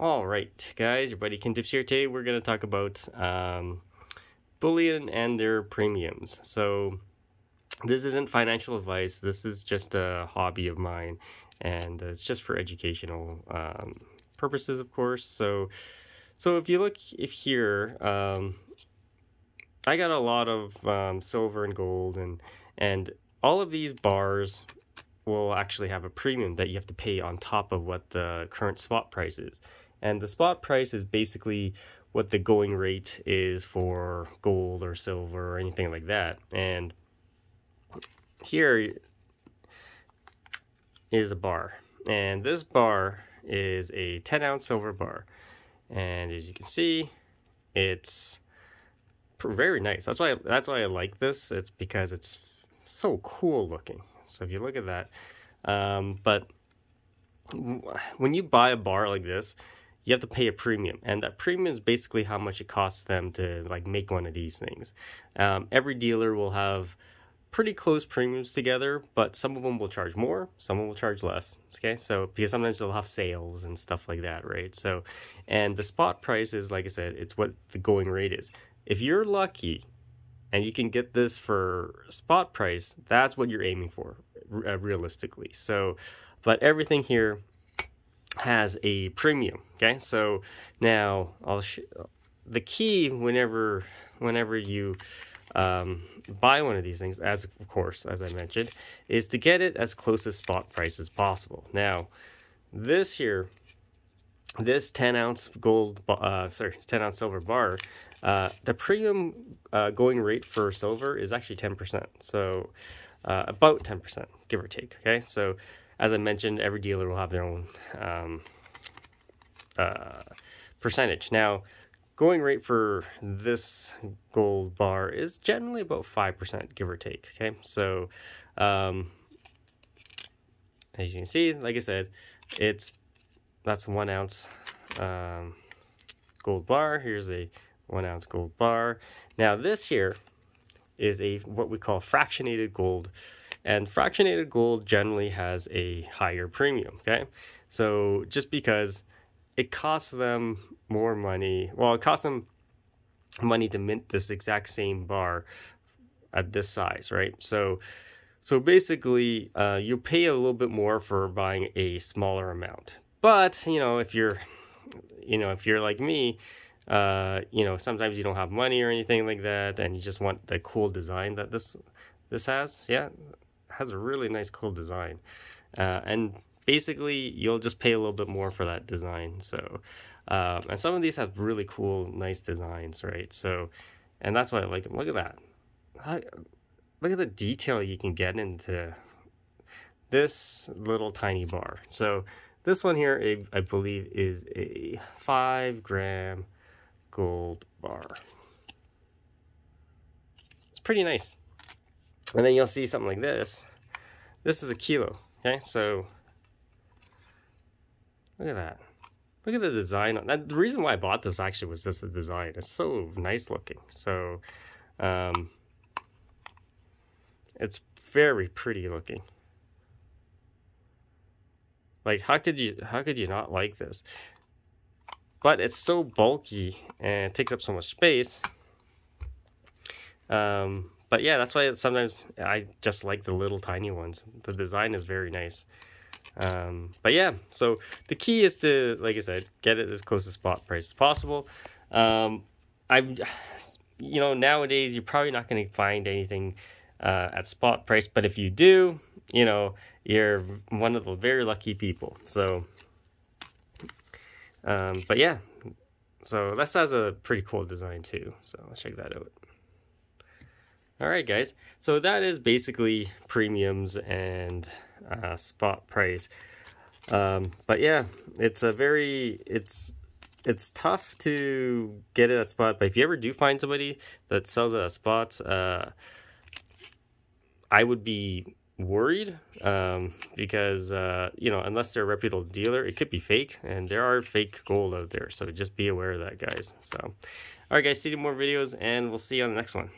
All right, guys, your buddy Ken Tips here. Today we're going to talk about Bullion and their premiums. So this isn't financial advice. This is just a hobby of mine, and it's just for educational purposes, of course. So if you look here, I got a lot of silver and gold, and all of these bars will actually have a premium that you have to pay on top of what the current spot price is. And the spot price is basically what the going rate is for gold or silver or anything like that. And here is a bar. And this bar is a 10-ounce silver bar. And as you can see, it's very nice. That's why I like this. It's because it's so cool looking. So if you look at that, but when you buy a bar like this, you have to pay a premium, and that premium is basically how much it costs them to like make one of these things. Every dealer will have pretty close premiums together, but some of them will charge more, some of them will charge less. Okay, so because sometimes they'll have sales and stuff like that, right? So, and the spot price is, like I said, it's what the going rate is. If you're lucky and you can get this for spot price, that's what you're aiming for, realistically. So, but everything here has a premium. Okay, so now the key whenever you buy one of these things, as of course as I mentioned, is to get it as close to spot price as possible. Now, this 10-ounce gold, 10-ounce silver bar, the premium going rate for silver is actually 10%. So about 10%, give or take. Okay, so as I mentioned, every dealer will have their own percentage. Now, going rate for this gold bar is generally about 5%, give or take. Okay, so as you can see, like I said, that's 1 ounce gold bar. Here's a 1 ounce gold bar. Now this here is what we call fractionated gold, and fractionated gold generally has a higher premium. Okay, so just because it costs them more money, well, it costs them money to mint this exact same bar at this size, right? So basically you pay a little bit more for buying a smaller amount. But if you're like me, sometimes you don't have money or anything like that, and you just want the cool design that this has. Yeah, it has a really nice cool design, and basically you'll just pay a little bit more for that design. So and some of these have really cool, nice designs, right? So, and that's why I like them. Look at that. Look at the detail you can get into this little tiny bar. So this one here, I believe, is a 5-gram gold bar. It's pretty nice. And then you'll see something like this. This is a kilo. Okay, so look at that. Look at the design. The reason why I bought this actually was just the design. It's so nice looking. So it's very pretty looking. Like, how could you not like this? But it's so bulky and it takes up so much space. But yeah, that's why sometimes I just like the little tiny ones. The design is very nice. But yeah, so the key is to, like I said, get it as close to spot price as possible. Nowadays you're probably not going to find anything at spot price, but if you do, you're one of the very lucky people. So but yeah, so this has a pretty cool design too, so let's check that out. All right, guys, so that is basically premiums and spot price. But yeah, it's tough to get it at spot, but if you ever do find somebody that sells it at spots, I would be worried, because unless they're a reputable dealer, it could be fake, and there are fake gold out there, so just be aware of that, guys. So all right, guys, see more videos, and we'll see you on the next one.